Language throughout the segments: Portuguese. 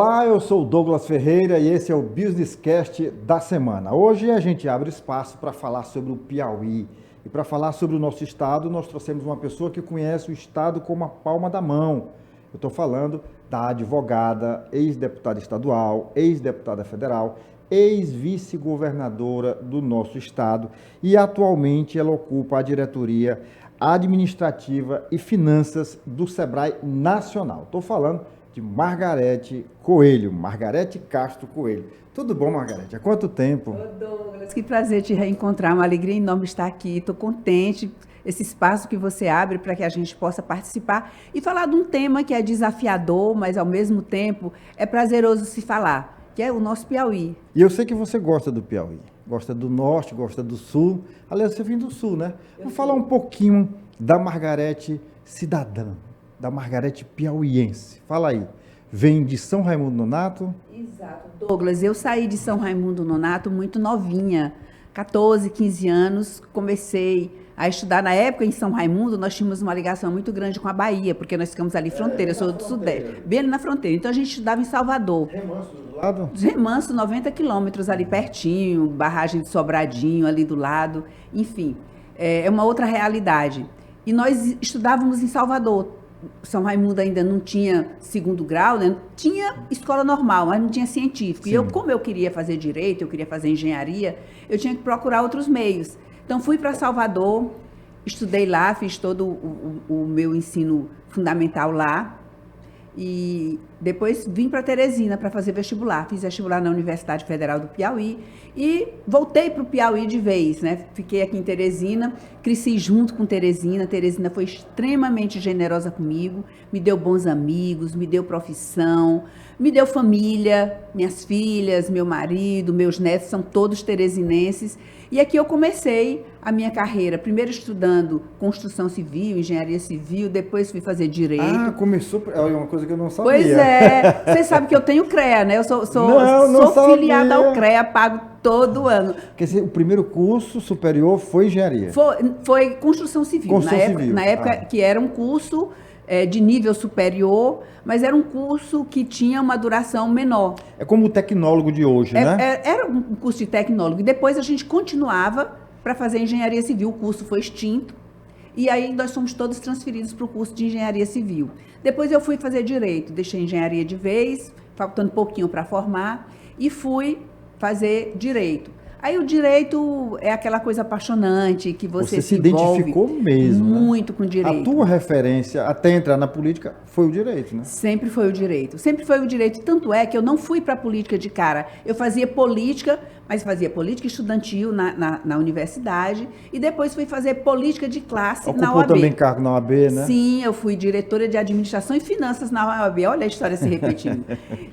Olá, eu sou o Douglas Ferreira e esse é o Business Cast da semana. Hoje a gente abre espaço para falar sobre o Piauí. E para falar sobre o nosso estado, nós trouxemos uma pessoa que conhece o estado como a palma da mão. Eu estou falando da advogada, ex-deputada estadual, ex-deputada federal, ex-vice-governadora do nosso estado e atualmente ela ocupa a diretoria administrativa e finanças do Sebrae Nacional. Estou falando de Margarete Coelho, Margarete Castro Coelho. Tudo bom, Margarete? Há quanto tempo? Ô Douglas, que prazer te reencontrar, uma alegria enorme estar aqui, estou contente, esse espaço que você abre para que a gente possa participar e falar de um tema que é desafiador, mas ao mesmo tempo é prazeroso se falar, que é o nosso Piauí. E eu sei que você gosta do Piauí, gosta do norte, gosta do sul, aliás, você vem do sul, né? Vamos falar um pouquinho da Margarete cidadã, da Margarete piauiense. Fala aí, vem de São Raimundo Nonato? Exato, Douglas, eu saí de São Raimundo Nonato muito novinha, 14, 15 anos, comecei a estudar. Na época, em São Raimundo, nós tínhamos uma ligação muito grande com a Bahia, porque nós ficamos ali fronteira, eu sou do Sudeste, bem ali na fronteira. Então, a gente estudava em Salvador. Remanso do lado? Remanso, 90 quilômetros ali pertinho, barragem de Sobradinho ali do lado, enfim, é uma outra realidade. E nós estudávamos em Salvador. São Raimundo ainda não tinha segundo grau, né? Tinha escola normal, mas não tinha científico. Sim. E eu, como eu queria fazer direito, eu queria fazer engenharia, eu tinha que procurar outros meios. Então, fui para Salvador, estudei lá, fiz todo o meu ensino fundamental lá. E depois vim para Teresina para fazer vestibular. Fiz vestibular na Universidade Federal do Piauí e voltei para o Piauí de vez, né? Fiquei aqui em Teresina, cresci junto com Teresina. Teresina foi extremamente generosa comigo, me deu bons amigos, me deu profissão, me deu família, minhas filhas, meu marido, meus netos são todos teresinenses. E aqui eu comecei a minha carreira, primeiro estudando construção civil, engenharia civil, depois fui fazer direito. Ah, começou, é uma coisa que eu não sabia. Pois é, você sabe que eu tenho CREA, né? Eu sou filiada ao CREA, pago todo ano. Quer dizer, o primeiro curso superior foi engenharia? Foi construção civil. Construção civil. Na época que era um curso de nível superior, mas era um curso que tinha uma duração menor. É como o tecnólogo de hoje, né? Era um curso de tecnólogo. E depois a gente continuava para fazer engenharia civil. O curso foi extinto. E aí nós fomos todos transferidos para o curso de engenharia civil. Depois eu fui fazer direito. Deixei engenharia de vez, faltando pouquinho para formar, e fui fazer direito. Aí o direito é aquela coisa apaixonante que você se identificou mesmo, muito, né? Com o direito. A tua referência até entrar na política foi o direito, né? Sempre foi o direito. Sempre foi o direito. Tanto é que eu não fui para a política de cara. Eu fazia política, mas fazia política estudantil na universidade e depois fui fazer política de classe na OAB. Ocupou também cargo na OAB, né? Sim, eu fui diretora de administração e finanças na OAB. Olha a história se repetindo.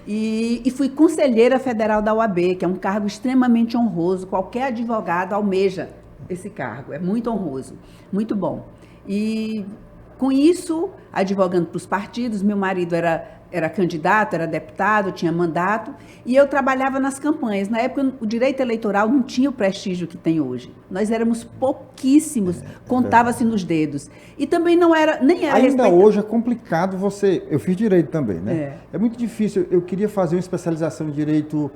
E fui conselheira federal da OAB, que é um cargo extremamente honroso. Qualquer advogado almeja esse cargo. É muito honroso, muito bom. E com isso, advogando para os partidos, meu marido era candidato, era deputado, tinha mandato, e eu trabalhava nas campanhas. Na época, o direito eleitoral não tinha o prestígio que tem hoje. Nós éramos pouquíssimos, contava-se nos dedos. E também não era, nem era Ainda hoje é complicado você... Eu fiz direito também, né? É muito difícil. Eu queria fazer uma especialização em direito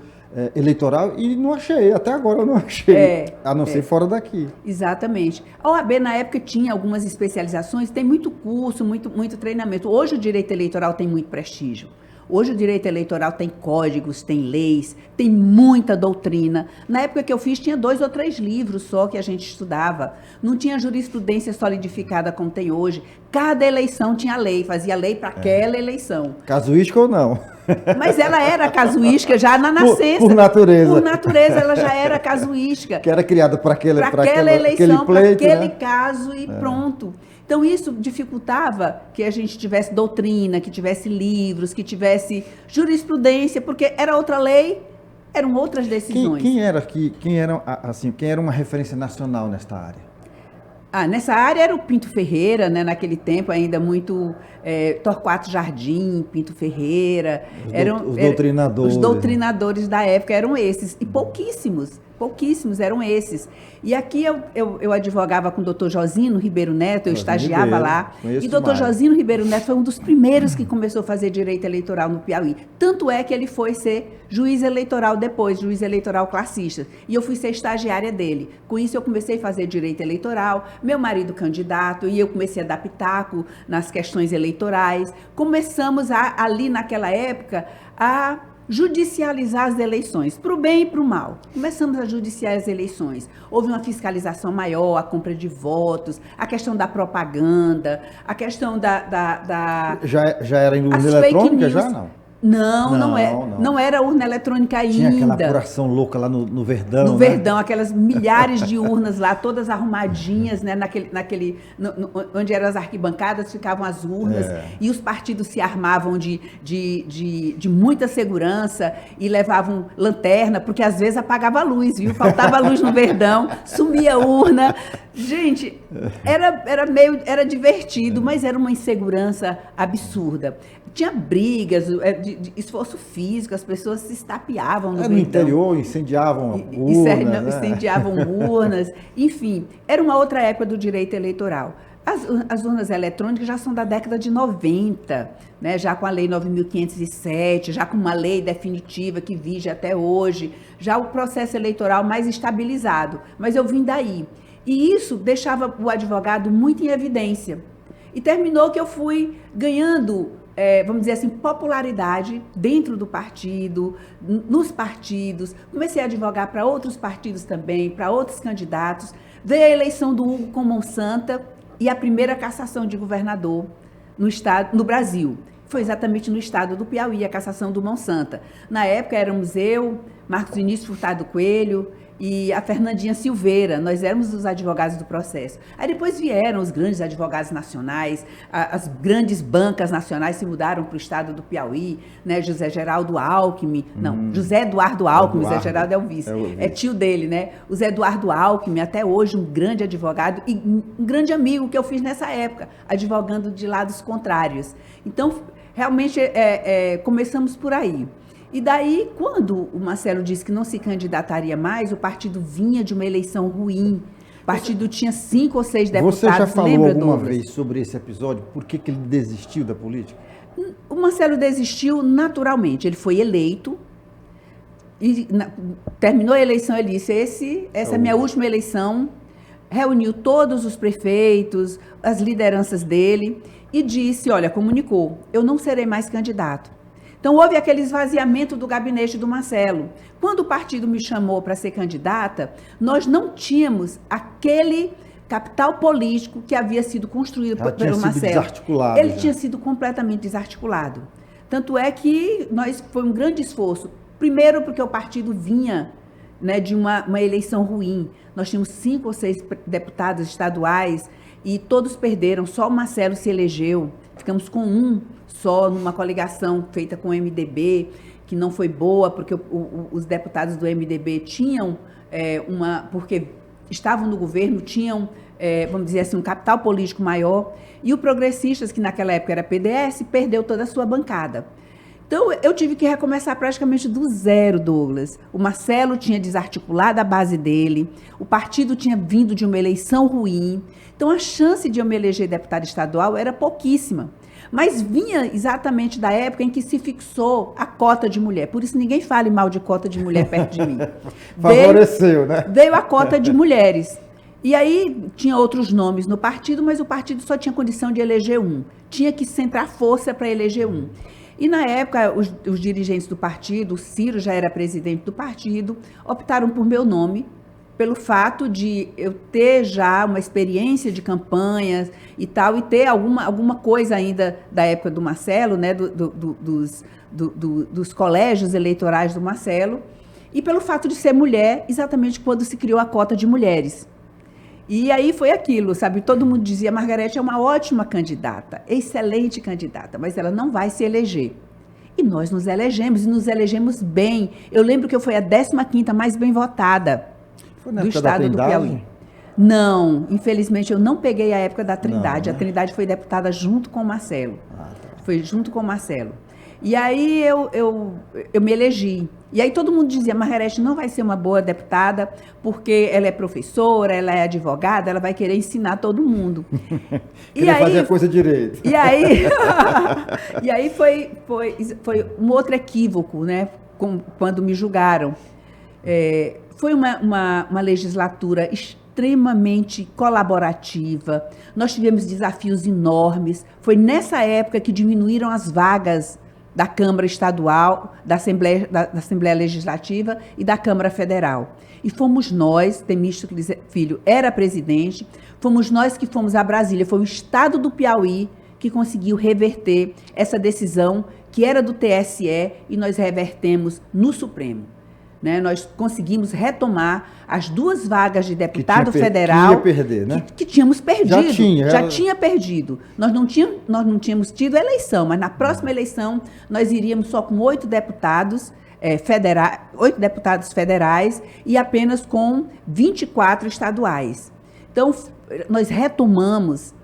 eleitoral e não achei. Até agora eu não achei, a não ser fora daqui. Exatamente. A OAB, na época, tinha algumas especializações, tem muito curso, muito treinamento. Hoje o direito eleitoral tem muito prestígio. Hoje o direito eleitoral tem códigos, tem leis, tem muita doutrina. Na época que eu fiz, tinha 2 ou 3 livros só que a gente estudava. Não tinha jurisprudência solidificada como tem hoje. Cada eleição tinha lei, fazia lei para aquela eleição. Casuística ou não? Mas ela era casuística já na nascença. Por natureza. Por natureza, ela já era casuística. Que era criada para aquela eleição, para aquele né? caso e pronto. Então, isso dificultava que a gente tivesse doutrina, que tivesse livros, que tivesse jurisprudência, porque era outra lei, eram outras decisões. Quem era uma referência nacional nesta área? Nessa área era o Pinto Ferreira, né? Naquele tempo ainda muito Torquato Jardim, Pinto Ferreira. Os doutrinadores. Os doutrinadores da época eram esses, e pouquíssimos. Pouquíssimos eram esses. E aqui eu advogava com o doutor Josino Ribeiro Neto, eu estagiava lá. E o doutor Josino Ribeiro Neto foi um dos primeiros que começou a fazer direito eleitoral no Piauí. Tanto é que ele foi ser juiz eleitoral depois, juiz eleitoral classista. E eu fui ser estagiária dele. Com isso eu comecei a fazer direito eleitoral, meu marido candidato, e eu comecei a dar pitaco nas questões eleitorais. Começamos ali naquela época a judicializar as eleições, para o bem e para o mal. Começamos a judiciar as eleições. Houve uma fiscalização maior, a compra de votos, a questão da propaganda, a questão Já era em urna eletrônica, já não? Não era urna eletrônica ainda. Tinha aquela apuração louca lá no Verdão. No Verdão, aquelas milhares de urnas lá, todas arrumadinhas, né? Onde eram as arquibancadas, ficavam as urnas, e os partidos se armavam de muita segurança e levavam lanterna, porque às vezes apagava a luz, viu? Faltava luz no Verdão, sumia a urna. Gente, era divertido, mas era uma insegurança absurda. Tinha brigas, de esforço físico, as pessoas se estapeavam no Verdão. No interior, incendiavam urnas. Incendiavam urnas. Enfim, era uma outra época do direito eleitoral. As urnas eletrônicas já são da década de 90, né? Já com a Lei 9.507, já com uma lei definitiva que vige até hoje, já o processo eleitoral mais estabilizado. Mas eu vim daí. E isso deixava o advogado muito em evidência. E terminou que eu fui ganhando, vamos dizer assim, popularidade dentro do partido, nos partidos. Comecei a advogar para outros partidos também, para outros candidatos. Veio a eleição do Hugo com Monsanta e a primeira cassação de governador no Brasil. Foi exatamente no estado do Piauí, a cassação do Monsanta. Na época éramos eu, Marcos Vinícius Furtado Coelho e a Fernandinha Silveira, nós éramos os advogados do processo. Aí depois vieram os grandes advogados nacionais, as grandes bancas nacionais se mudaram para o estado do Piauí, né? José Geraldo Alckmin, José Eduardo Alckmin, José Geraldo é o vice, é tio dele, né? O Zé Eduardo Alckmin, até hoje um grande advogado e um grande amigo que eu fiz nessa época, advogando de lados contrários. Então, realmente, começamos por aí. E daí, quando o Marcelo disse que não se candidataria mais, o partido vinha de uma eleição ruim. O partido tinha 5 ou 6 deputados. Você já falou alguma vez sobre esse episódio? Por que ele desistiu da política? O Marcelo desistiu naturalmente. Ele foi eleito e terminou a eleição, ele disse, essa é a minha última eleição. Reuniu todos os prefeitos, as lideranças dele e disse, olha, comunicou, eu não serei mais candidato. Então, houve aquele esvaziamento do gabinete do Marcelo. Quando o partido me chamou para ser candidata, nós não tínhamos aquele capital político que havia sido construído pelo Marcelo. Ele tinha sido completamente desarticulado. Tanto é que foi um grande esforço. Primeiro, porque o partido vinha, né, de uma eleição ruim. Nós tínhamos 5 ou 6 deputados estaduais e todos perderam, só o Marcelo se elegeu. Ficamos com um só numa coligação feita com o MDB, que não foi boa, porque os deputados do MDB tinham porque estavam no governo, tinham, vamos dizer assim, um capital político maior, e o Progressistas, que naquela época era PDS, perdeu toda a sua bancada. Então, eu tive que recomeçar praticamente do zero, Douglas. O Marcelo tinha desarticulado a base dele, o partido tinha vindo de uma eleição ruim, então a chance de eu me eleger deputada estadual era pouquíssima. Mas vinha exatamente da época em que se fixou a cota de mulher. Por isso ninguém fale mal de cota de mulher perto de mim. Favoreceu, né? Veio a cota de mulheres. E aí tinha outros nomes no partido, mas o partido só tinha condição de eleger um. Tinha que centrar força para eleger um. E na época, os dirigentes do partido, o Ciro já era presidente do partido, optaram por meu nome, pelo fato de eu ter já uma experiência de campanhas e tal, e ter alguma coisa ainda da época do Marcelo, né, dos colégios eleitorais do Marcelo, e pelo fato de ser mulher, exatamente quando se criou a cota de mulheres. E aí foi aquilo, sabe? Todo mundo dizia, Margarete é uma ótima candidata, excelente candidata, mas ela não vai se eleger. E nós nos elegemos, e nos elegemos bem. Eu lembro que eu fui a 15ª mais bem votada do estado do Piauí. Não, infelizmente eu não peguei a época da Trindade. Não, né? A Trindade foi deputada junto com o Marcelo. Foi junto com o Marcelo. E aí eu me elegi. E aí todo mundo dizia, Margarete não vai ser uma boa deputada, porque ela é professora, ela é advogada, ela vai querer ensinar todo mundo. Querer fazer a coisa direito. E aí foi um outro equívoco, né? Quando me julgaram. Foi uma legislatura extremamente colaborativa. Nós tivemos desafios enormes. Foi nessa época que diminuíram as vagas da Câmara Estadual, da Assembleia Legislativa e da Câmara Federal. E fomos nós, Temístocles Filho era presidente, fomos nós que fomos a Brasília, foi o Estado do Piauí que conseguiu reverter essa decisão que era do TSE e nós revertemos no Supremo. Né? Nós conseguimos retomar as 2 vagas de deputado federal que ia perder, né? que tínhamos perdido. Já tinha perdido. Nós não tínhamos tido a eleição, mas na próxima eleição nós iríamos só com 8 deputados federais e apenas com 24 estaduais. Então, nós retomamos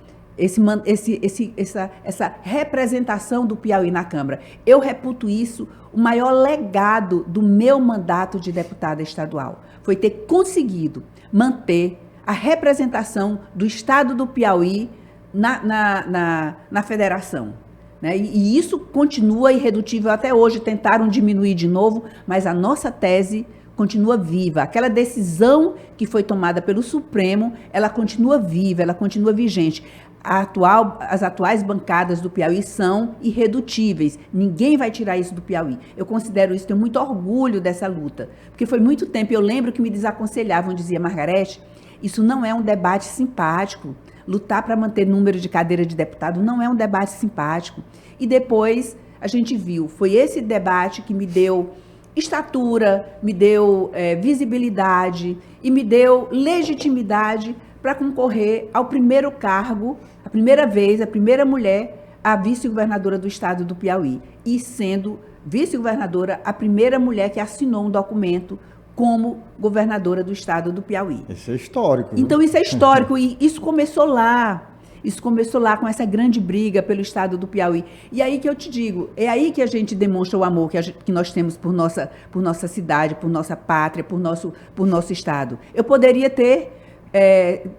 essa representação do Piauí na Câmara. Eu reputo isso o maior legado do meu mandato de deputada estadual. Foi ter conseguido manter a representação do Estado do Piauí na federação. Né? E isso continua irredutível até hoje. Tentaram diminuir de novo, mas a nossa tese continua viva. Aquela decisão que foi tomada pelo Supremo, ela continua viva, ela continua vigente. As atuais bancadas do Piauí são irredutíveis. Ninguém vai tirar isso do Piauí. Eu considero isso, tenho muito orgulho dessa luta. Porque foi muito tempo, eu lembro que me desaconselhavam, dizia Margarete, isso não é um debate simpático. Lutar para manter número de cadeira de deputado não é um debate simpático. E depois a gente viu, foi esse debate que me deu estatura, me deu visibilidade e me deu legitimidade para concorrer ao primeiro cargo, a primeira vez, a primeira mulher, a vice-governadora do estado do Piauí. E sendo vice-governadora, a primeira mulher que assinou um documento como governadora do estado do Piauí. Isso é histórico. Então, isso é histórico e isso começou lá. Isso começou lá com essa grande briga pelo estado do Piauí. E aí que eu te digo, é aí que a gente demonstra o amor que nós temos por nossa cidade, por nossa pátria, por nosso estado. Eu poderia ter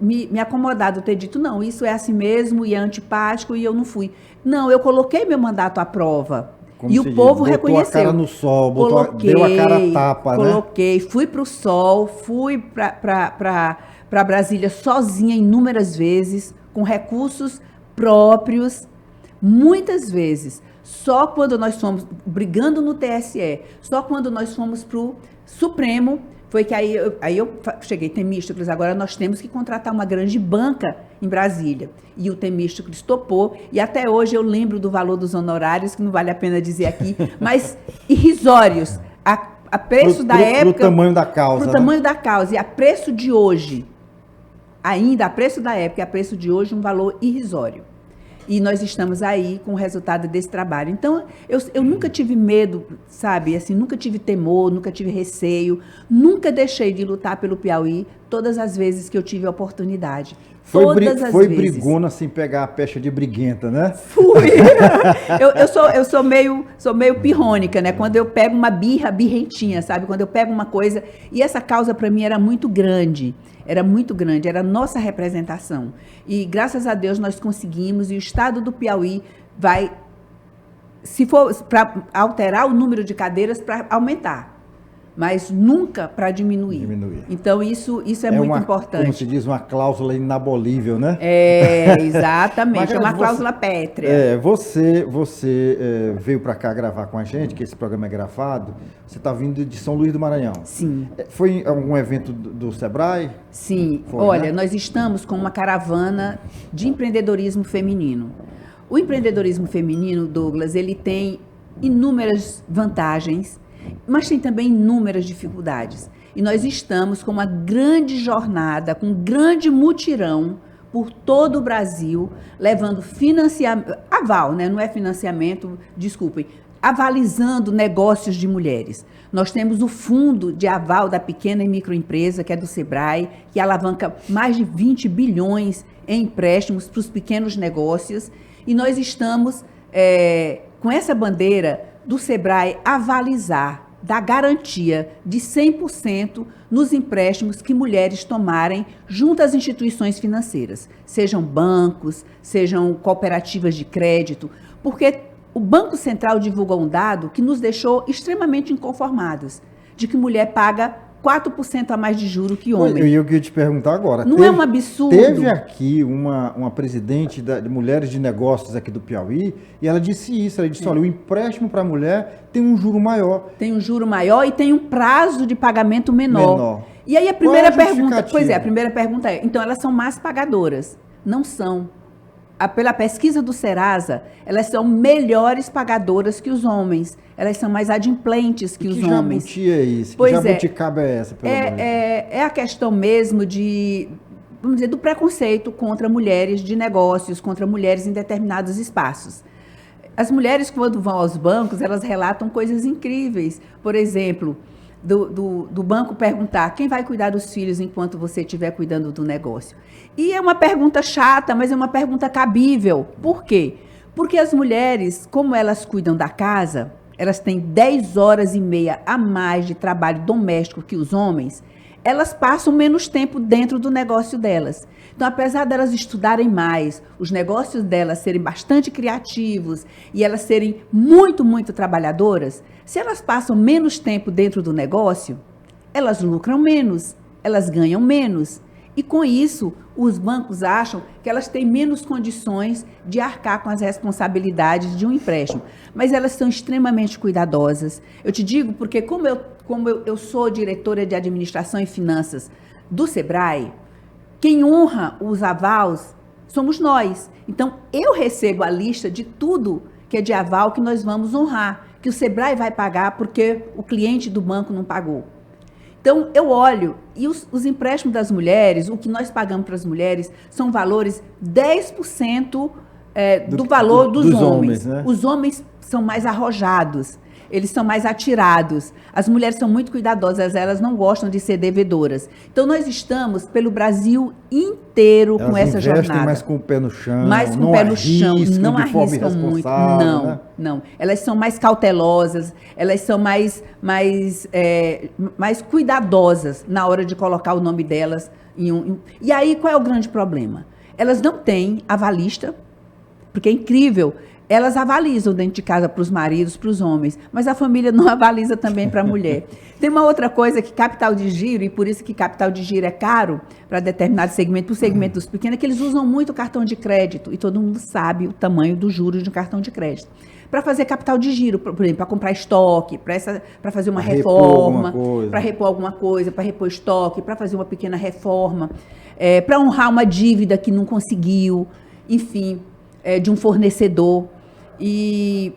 me acomodado, ter dito, não, isso é assim mesmo e é antipático e eu não fui. Não, eu coloquei meu mandato à prova. Como e o povo reconheceu. Botou a cara no sol, deu a cara a tapa, coloquei, né? Fui para o sol, fui para Brasília sozinha inúmeras vezes, com recursos próprios, muitas vezes. Só quando nós fomos, brigando no TSE, só quando nós fomos para o Supremo, foi que aí eu cheguei, Temístocles, agora nós temos que contratar uma grande banca em Brasília. E o Temístocles topou, e até hoje eu lembro do valor dos honorários, que não vale a pena dizer aqui, mas irrisórios, a preço da época... Para o tamanho da causa. Para o tamanho da causa, e a preço de hoje, ainda a preço da época e a preço de hoje, um valor irrisório. E nós estamos aí com o resultado desse trabalho. Então, eu nunca tive medo, sabe? Assim, nunca tive temor, nunca tive receio, nunca deixei de lutar pelo Piauí todas as vezes que eu tive a oportunidade. Foi brigona sem pegar a pecha de briguenta, né? Fui! eu sou meio pirrônica, né? Quando eu pego uma birrentinha, sabe? Quando eu pego uma coisa... E essa causa, para mim, era muito grande, era a nossa representação. E, graças a Deus, nós conseguimos, e o estado do Piauí vai, se for para alterar o número de cadeiras, para aumentar. Mas nunca para diminuir. Então, isso é muito importante. Como se diz, uma cláusula inabolível, né? Exatamente. É uma cláusula pétrea. Você veio para cá gravar com a gente, que esse programa é gravado. Você está vindo de São Luís do Maranhão. Sim. Foi em algum evento do Sebrae? Sim. Olha, nós estamos com uma caravana de empreendedorismo feminino. O empreendedorismo feminino, Douglas, ele tem inúmeras vantagens, mas tem também inúmeras dificuldades. E nós estamos com uma grande jornada, com um grande mutirão por todo o Brasil, levando financiamento, aval, né? Não é financiamento, desculpem, avalizando negócios de mulheres. Nós temos o fundo de aval da pequena e microempresa, que é do Sebrae, que alavanca mais de 20 bilhões em empréstimos para os pequenos negócios. E nós estamos com essa bandeira do Sebrae avalizar, dar garantia de 100% nos empréstimos que mulheres tomarem junto às instituições financeiras, sejam bancos, sejam cooperativas de crédito, porque o Banco Central divulgou um dado que nos deixou extremamente inconformados, de que mulher paga 4% a mais de juro que homem. Eu queria te perguntar agora. Não é um absurdo? Teve aqui uma presidente de Mulheres de Negócios aqui do Piauí, e ela disse isso, ela disse, olha, o empréstimo para a mulher tem um juro maior. Tem um juro maior e tem um prazo de pagamento menor. E aí a primeira pergunta, a primeira pergunta é, então elas são más pagadoras? Não são. Pela pesquisa do Serasa, elas são melhores pagadoras que os homens. Elas são mais adimplentes que os homens. Que jabuti é esse? Pois que jabuticaba é essa? É a questão mesmo vamos dizer, do preconceito contra mulheres de negócios, contra mulheres em determinados espaços. As mulheres, quando vão aos bancos, elas relatam coisas incríveis. Por exemplo, do banco perguntar quem vai cuidar dos filhos enquanto você estiver cuidando do negócio. E é uma pergunta chata, mas é uma pergunta cabível. Por quê? Porque as mulheres, como elas cuidam da casa, elas têm 10 horas e meia a mais de trabalho doméstico que os homens, elas passam menos tempo dentro do negócio delas. Então, apesar delas estudarem mais, os negócios delas serem bastante criativos e elas serem muito, muito trabalhadoras, se elas passam menos tempo dentro do negócio, elas lucram menos, elas ganham menos. E com isso, os bancos acham que elas têm menos condições de arcar com as responsabilidades de um empréstimo. Mas elas são extremamente cuidadosas. Eu te digo porque como eu sou diretora de administração e finanças do Sebrae, quem honra os avals somos nós. Então, eu recebo a lista de tudo que é de aval que nós vamos honrar, que o Sebrae vai pagar porque o cliente do banco não pagou. Então, eu olho, e os empréstimos das mulheres, o que nós pagamos para as mulheres, são valores 10% do valor dos homens. Né? Os homens são mais arrojados, eles são mais atirados. As mulheres são muito cuidadosas, elas não gostam de ser devedoras. Então, nós estamos pelo Brasil inteiro com essa jornada. Elas investem mais com o pé no chão, mais com o pé no chão, não arriscam muito. Não, né? Não. Elas são mais cautelosas, elas são mais cuidadosas na hora de colocar o nome delas em. E aí, qual é o grande problema? Elas não têm avalista, porque é incrível. Elas avalizam dentro de casa para os maridos, para os homens, mas a família não avaliza também para a mulher. Tem uma outra coisa que capital de giro, e por isso que capital de giro é caro para determinado segmento, para o segmento dos pequenos, é que eles usam muito cartão de crédito, e todo mundo sabe o tamanho dos juros de um cartão de crédito. Para fazer capital de giro, por exemplo, para comprar estoque, para fazer uma reforma, para repor alguma coisa, para repor estoque, para fazer uma pequena reforma, para honrar uma dívida que não conseguiu, enfim, de um fornecedor. E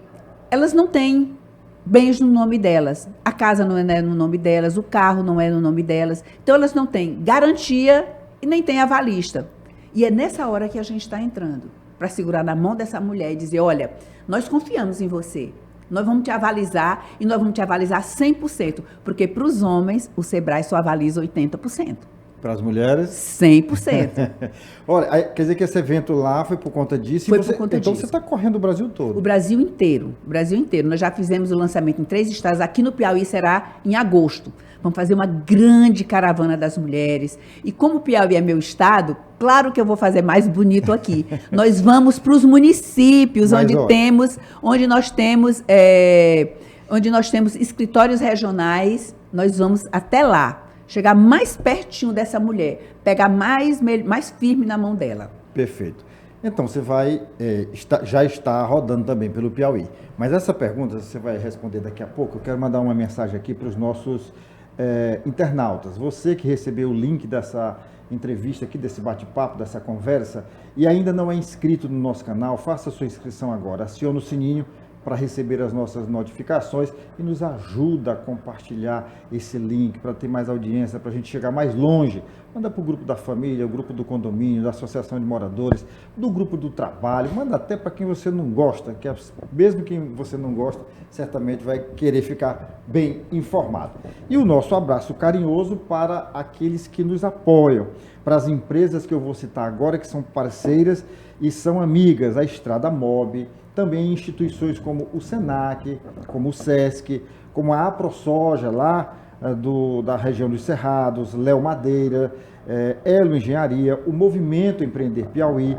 elas não têm bens no nome delas. A casa não é no nome delas, o carro não é no nome delas. Então, elas não têm garantia e nem têm avalista. E é nessa hora que a gente está entrando, para segurar na mão dessa mulher e dizer, olha, nós confiamos em você. Nós vamos te avalizar e nós vamos te avalizar 100%. Porque para os homens, o Sebrae só avaliza 80%. Para as mulheres? 100%. Olha, quer dizer que esse evento lá foi por conta disso? Foi por conta disso. Então você está correndo o Brasil todo? O Brasil inteiro. O Brasil inteiro. Nós já fizemos o lançamento em 3 estados. Aqui no Piauí será em agosto. Vamos fazer uma grande caravana das mulheres. E como o Piauí é meu estado, claro que eu vou fazer mais bonito aqui. Nós vamos para os municípios onde nós temos escritórios regionais. Nós vamos até lá. Chegar mais pertinho dessa mulher, pegar mais firme na mão dela. Perfeito. Então, você já está rodando também pelo Piauí. Mas essa pergunta você vai responder daqui a pouco. Eu quero mandar uma mensagem aqui para os nossos internautas. Você que recebeu o link dessa entrevista aqui, desse bate-papo, dessa conversa, e ainda não é inscrito no nosso canal, faça a sua inscrição agora. Acione o sininho para receber as nossas notificações e nos ajuda a compartilhar esse link para ter mais audiência, para a gente chegar mais longe. Manda para o grupo da família, o grupo do condomínio, da associação de moradores, do grupo do trabalho, manda até para quem você não gosta, que mesmo quem você não gosta, certamente vai querer ficar bem informado. E o nosso abraço carinhoso para aqueles que nos apoiam, para as empresas que eu vou citar agora, que são parceiras e são amigas, a Estrada Mob, também instituições como o SENAC, como o SESC, como a AproSoja, lá da região dos Cerrados, Léo Madeira, Elo Engenharia, o Movimento Empreender Piauí,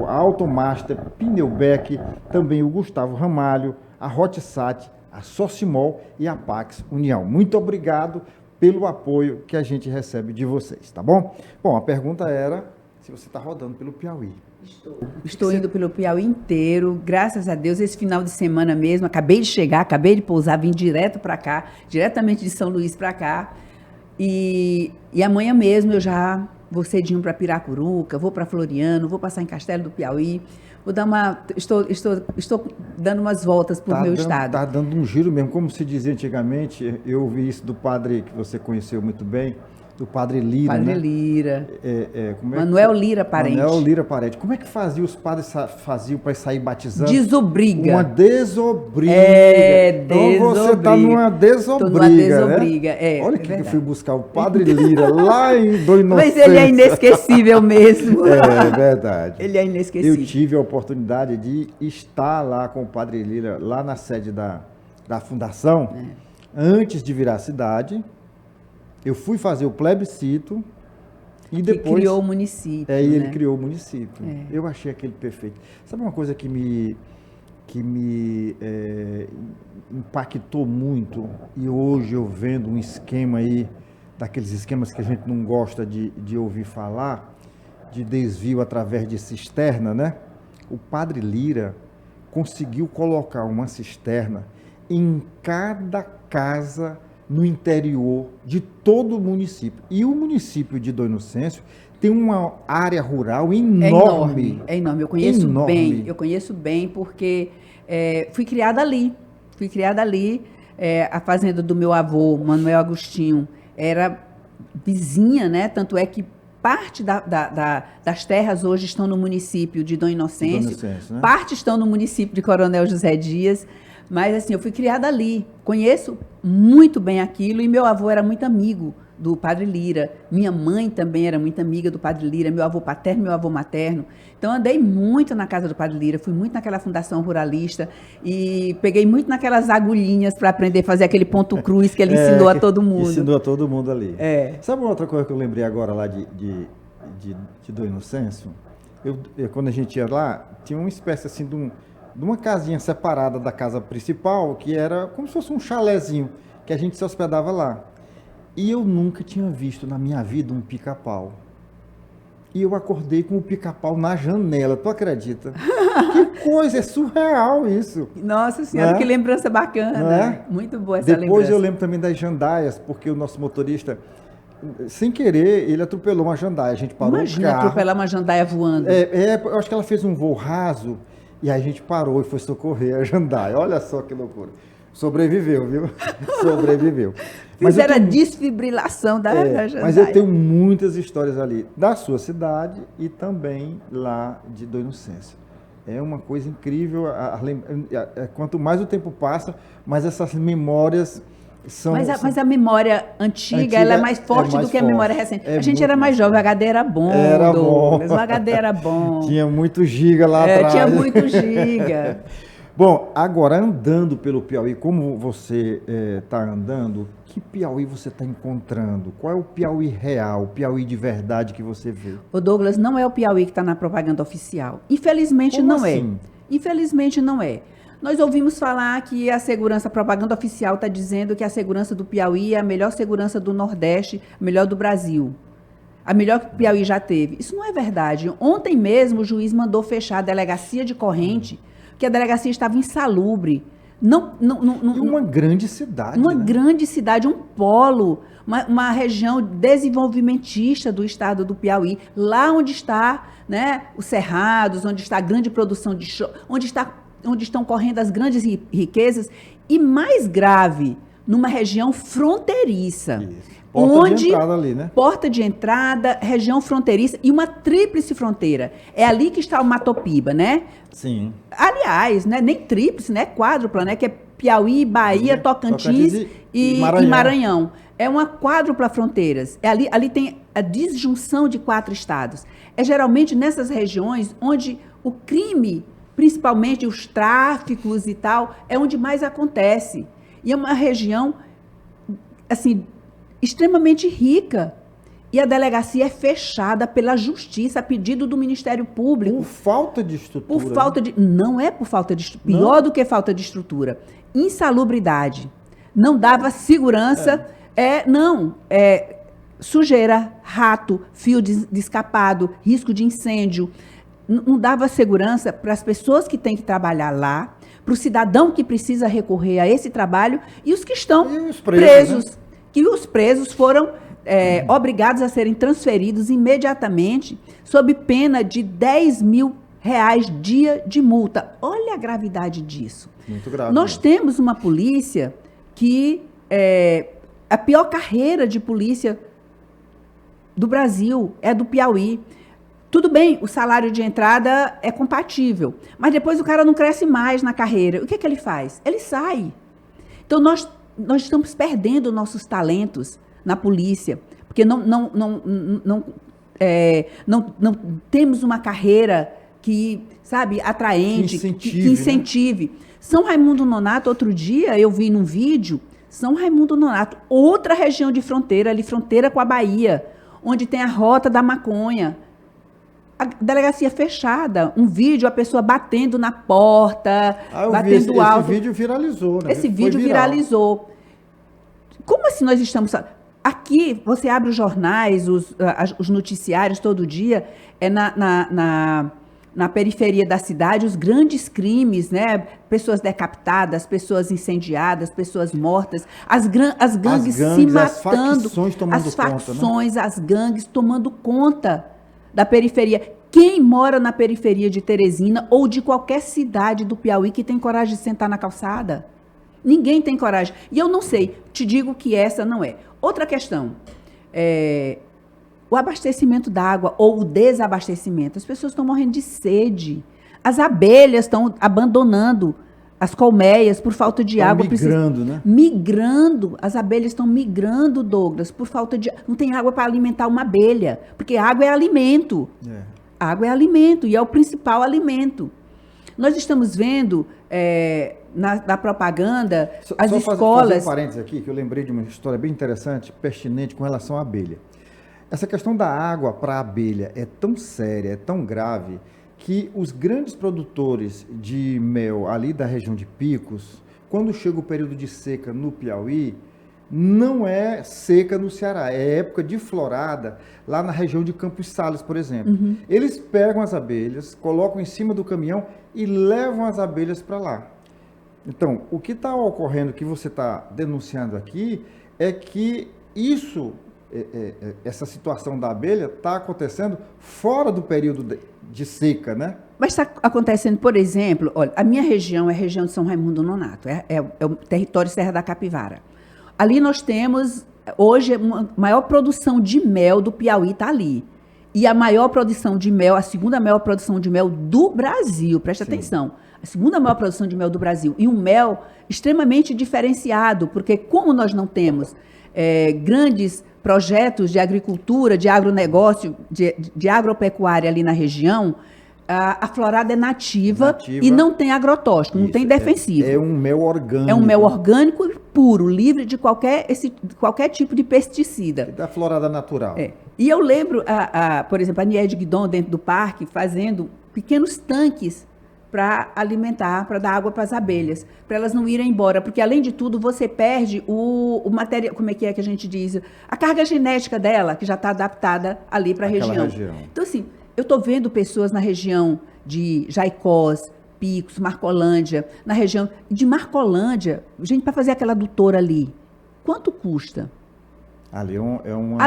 a Automaster, Pneubec, também o Gustavo Ramalho, a Hotsat, a Socimol e a Pax União. Muito obrigado pelo apoio que a gente recebe de vocês, tá bom? Bom, a pergunta era se você está rodando pelo Piauí. Estou indo pelo Piauí inteiro, graças a Deus, esse final de semana mesmo, acabei de chegar, acabei de pousar, vim direto para cá, diretamente de São Luís para cá, e amanhã mesmo eu já vou cedinho para Piracuruca, vou para Floriano, vou passar em Castelo do Piauí, vou dar estou dando umas voltas por meu estado. Está dando um giro mesmo, como se dizia antigamente, eu ouvi isso do padre que você conheceu muito bem, do Padre Lira, Padre né? Lira. Como Manuel Lira Parente. Manuel Lira Parente. Como é que os padres faziam para sair batizando? Desobriga. Uma desobriga. Então você está numa desobriga. Estou numa desobriga, né? Olha que eu fui buscar o Padre Lira lá em Do Inocência. Mas ele é inesquecível mesmo. É verdade. Ele é inesquecível. Eu tive a oportunidade de estar lá com o Padre Lira, lá na sede da fundação, antes de virar cidade. Eu fui fazer o plebiscito e depois... Que criou o município. E ele né? criou o município. Eu achei aquele perfeito. Sabe uma coisa que me impactou muito, e hoje eu vendo um esquema aí, daqueles esquemas que a gente não gosta de ouvir falar, de desvio através de cisterna, né? O Padre Lira conseguiu colocar uma cisterna em cada casa no interior de todo o município. E o município de Do Inocêncio tem uma área rural enorme. É enorme. Eu conheço bem porque fui criada ali. A fazenda do meu avô, Manuel Agostinho, era vizinha, né? Tanto é que parte das terras hoje estão no município de Dom Inocêncio, né? Parte estão no município de Coronel José Dias. Mas, assim, eu fui criada ali, conheço muito bem aquilo, e meu avô era muito amigo do Padre Lira, minha mãe também era muito amiga do Padre Lira, meu avô paterno, meu avô materno. Então, andei muito na casa do Padre Lira, fui muito naquela fundação ruralista e peguei muito naquelas agulhinhas para aprender a fazer aquele ponto cruz que ele ensinou a todo mundo. Ensinou a todo mundo ali. Sabe uma outra coisa que eu lembrei agora lá de Do Inocêncio? Quando a gente ia lá, tinha uma espécie assim de uma casinha separada da casa principal, que era como se fosse um chalézinho, que a gente se hospedava lá. E eu nunca tinha visto na minha vida um pica-pau. E eu acordei com o pica-pau na janela, tu acredita? Que coisa, é surreal isso. Nossa Senhora, que lembrança bacana. Muito boa essa lembrança. Depois eu lembro também das jandaias, porque o nosso motorista, sem querer, ele atropelou uma jandaia. A gente parou o carro. Imagina atropelar uma jandaia voando. Eu acho que ela fez um voo raso, e aí a gente parou e foi socorrer a jandaia. Olha só que loucura. Sobreviveu, viu? Sobreviveu. Fizeram a desfibrilação da jandaia. Mas eu tenho muitas histórias ali da sua cidade e também lá de Do Inocêncio. É uma coisa incrível. Quanto mais o tempo passa, mais essas memórias são... Mas a memória antiga ela é mais forte do que a memória recente. A gente era mais jovem, o HD era bom. Era bom. O HD era bom. Tinha muito giga lá atrás. Tinha muito giga. Bom, agora andando pelo Piauí, como você está andando, que Piauí você está encontrando? Qual é o Piauí real, o Piauí de verdade que você vê? O Douglas, não é o Piauí que está na propaganda oficial. Infelizmente como não assim? Infelizmente não é. Nós ouvimos falar que a propaganda oficial está dizendo que a segurança do Piauí é a melhor segurança do Nordeste, a melhor do Brasil. A melhor que o Piauí já teve. Isso não é verdade. Ontem mesmo o juiz mandou fechar a delegacia de Corrente, que a delegacia estava insalubre. Uma grande cidade. Grande cidade, um polo, uma região desenvolvimentista do estado do Piauí, lá onde está, né, os cerrados, onde está a grande produção de onde estão correndo as grandes riquezas, e mais grave, numa região fronteiriça. Isso. Porta de entrada ali, né? Porta de entrada, região fronteiriça e uma tríplice fronteira. É ali que está o Matopiba, né? Sim. Aliás, né, nem tríplice, né? Quádrupla, né? Que é Piauí, Bahia, Tocantins e Maranhão. É uma quádrupla fronteiras. Ali tem a disjunção de 4 estados. É geralmente nessas regiões onde o crime principalmente os tráficos e tal, é onde mais acontece. E é uma região, assim, extremamente rica. E a delegacia é fechada pela justiça a pedido do Ministério Público. Por falta de estrutura. Por falta de... Não é por falta de estrutura. Pior do que falta de estrutura. Insalubridade. Não dava segurança. Sujeira, rato, fio de escapado, risco de incêndio. Não dava segurança para as pessoas que têm que trabalhar lá, para o cidadão que precisa recorrer a esse trabalho e os que estão presos. Né? Que os presos foram obrigados a serem transferidos imediatamente sob pena de R$10 mil dia de multa. Olha a gravidade disso. Muito grave. Nós temos uma polícia que a pior carreira de polícia do Brasil é do Piauí. Tudo bem, o salário de entrada é compatível, mas depois o cara não cresce mais na carreira. O que ele faz? Ele sai. Então, nós estamos perdendo nossos talentos na polícia, porque não temos uma carreira que, sabe, atraente, que incentive. Né? São Raimundo Nonato, outro dia, eu vi num vídeo, São Raimundo Nonato, outra região de fronteira, ali, fronteira com a Bahia, onde tem a rota da maconha. A delegacia fechada, um vídeo, a pessoa batendo na porta, batendo alto. Esse vídeo viralizou, né? Esse vídeo viralizou. Como assim nós estamos... Aqui, você abre os jornais, os noticiários todo dia, na periferia da cidade, os grandes crimes, né? Pessoas decapitadas, pessoas incendiadas, pessoas mortas, as gangues se matando, as facções, né? As gangues tomando conta da periferia. Quem mora na periferia de Teresina ou de qualquer cidade do Piauí que tem coragem de sentar na calçada? Ninguém tem coragem. E eu não sei, te digo que essa não é. Outra questão, o abastecimento d'água ou o desabastecimento. As pessoas estão morrendo de sede. As abelhas estão abandonando as colmeias por falta de água. Migrando, né? Migrando. As abelhas estão migrando, Douglas, por falta de... Não tem água para alimentar uma abelha, porque água é alimento. Água é alimento e é o principal alimento. Nós estamos vendo na propaganda as escolas... Fazer um parênteses aqui, que eu lembrei de uma história bem interessante, pertinente com relação à abelha. Essa questão da água para a abelha é tão séria, é tão grave, que os grandes produtores de mel ali da região de Picos, quando chega o período de seca no Piauí, não é seca no Ceará, é época de florada lá na região de Campos Sales, por exemplo. Uhum. Eles pegam as abelhas, colocam em cima do caminhão e levam as abelhas para lá. Então, o que está ocorrendo, que você está denunciando aqui, é que essa situação da abelha está acontecendo fora do período de seca, né? Mas está acontecendo, por exemplo, olha, a minha região é a região de São Raimundo Nonato, é o território Serra da Capivara. Ali nós temos, hoje, a maior produção de mel do Piauí está ali. E a maior produção de mel, a segunda maior produção de mel do Brasil, presta atenção, a segunda maior produção de mel do Brasil. E um mel extremamente diferenciado, porque como nós não temos grandes projetos de agricultura, de agronegócio, de agropecuária ali na região, a florada é nativa e não tem agrotóxico, não tem defensivo. É um mel orgânico. É um mel orgânico e puro, livre de qualquer tipo de pesticida. Da florada natural. E eu lembro, por exemplo, a Niede Guidon, dentro do parque, fazendo pequenos tanques para alimentar, para dar água para as abelhas, para elas não irem embora, porque além de tudo você perde o material, como é que a gente diz, a carga genética dela, que já está adaptada ali para a região. Então assim, eu estou vendo pessoas na região de Jaicós, Picos, Marcolândia, na região de Marcolândia, gente, para fazer aquela adutora ali, quanto custa? Ali um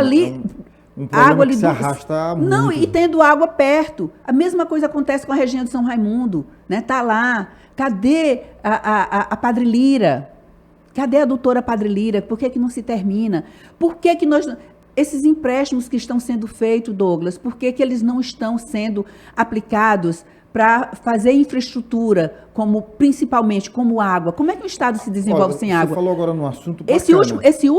água que se arrasta muito. Não, e tendo água perto. A mesma coisa acontece com a região de São Raimundo, né? Tá lá. Cadê a Padre Lira? Cadê a doutora Padre Lira? Por que não se termina? Por que nós... Esses empréstimos que estão sendo feitos, Douglas, por que eles não estão sendo aplicados para fazer infraestrutura, principalmente como água? Como é que o Estado se desenvolve sem água? Você falou agora num assunto bacana. Esse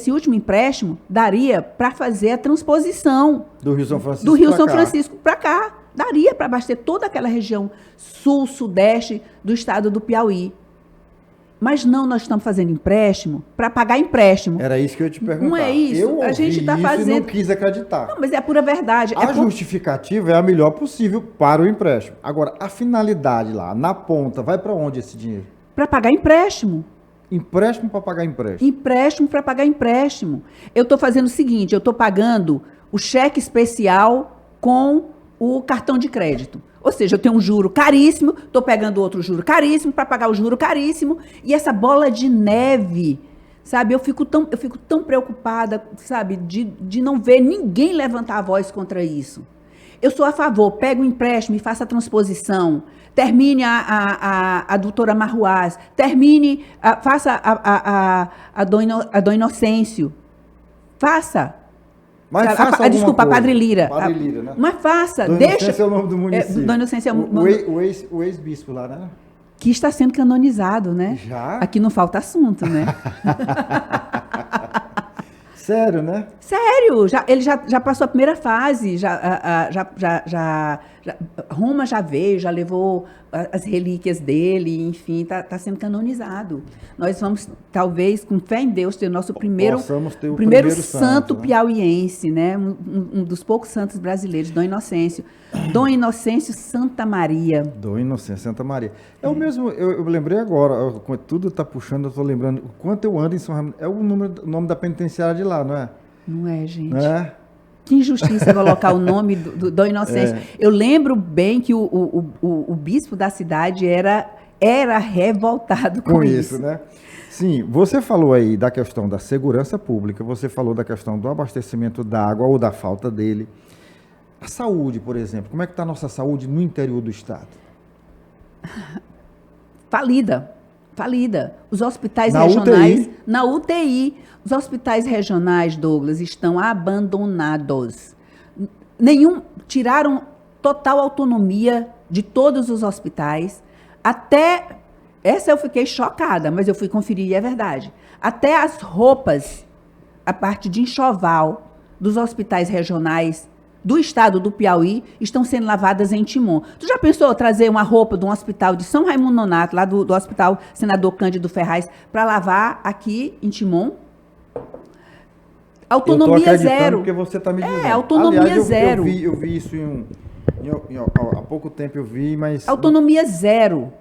último empréstimo daria para fazer a transposição do Rio São Francisco do Rio São Francisco para cá. Daria para abastecer toda aquela região sul, sudeste do estado do Piauí. Mas não, nós estamos fazendo empréstimo para pagar empréstimo. Era isso que eu ia te perguntar. Não é isso. Eu A gente está fazendo. E não quis acreditar. Não, mas é a pura verdade. A justificativa é a melhor possível para o empréstimo. Agora, a finalidade lá, na ponta, vai para onde esse dinheiro? Para pagar empréstimo. Empréstimo para pagar empréstimo. Empréstimo para pagar empréstimo. Eu estou fazendo o seguinte, eu estou pagando o cheque especial com o cartão de crédito. Ou seja, eu tenho um juro caríssimo, estou pegando outro juro caríssimo para pagar o juro caríssimo, e essa bola de neve, sabe? Eu fico tão preocupada, sabe, de não ver ninguém levantar a voz contra isso. Eu sou a favor, pega o empréstimo e faça a transposição, termine a doutora Marruaz, termine, faça a Dom Inocêncio, faça. Mas faça desculpa, coisa. a Padre Lira. Padre Lira, né? Mas faça, Dom deixa. Inocêncio é o nome do município. Dom Inocêncio é o ex-bispo lá, né? Que está sendo canonizado, né? Já? Aqui não falta assunto, né? Sério, né? Sério, ele já passou a primeira fase, Roma já veio, já levou as relíquias dele, enfim, está sendo canonizado. Nós vamos, talvez, com fé em Deus, ter o nosso primeiro santo, né? Piauiense, né? Um dos poucos santos brasileiros, Dom Inocêncio. Dom Inocêncio Santa Maria. Dom Inocêncio Santa Maria. É o mesmo, eu lembrei agora, tudo está puxando, eu estou lembrando, o quanto eu ando em São Raimundo, é o nome da penitenciária de lá, não é? Não é, gente? Não é? Que injustiça colocar o nome do Dom Inocêncio. É. Eu lembro bem que o bispo da cidade era revoltado com isso, né? Sim, você falou aí da questão da segurança pública, você falou da questão do abastecimento da água ou da falta dele. A saúde, por exemplo, como é que está a nossa saúde no interior do estado? Falida. Os hospitais regionais... UTI. Na UTI. Os hospitais regionais, Douglas, estão abandonados. Tiraram total autonomia de todos os hospitais. Até... Essa eu fiquei chocada, mas eu fui conferir e é verdade. Até as roupas, a parte de enxoval dos hospitais regionais do estado do Piauí estão sendo lavadas em Timon. Tu já pensou trazer uma roupa de um hospital de São Raimundo Nonato, lá do Hospital Senador Cândido Ferraz, para lavar aqui em Timon? Autonomia zero. Porque você está me dizendo. Autonomia. Aliás, zero. Eu vi isso há pouco tempo, mas... Autonomia zero.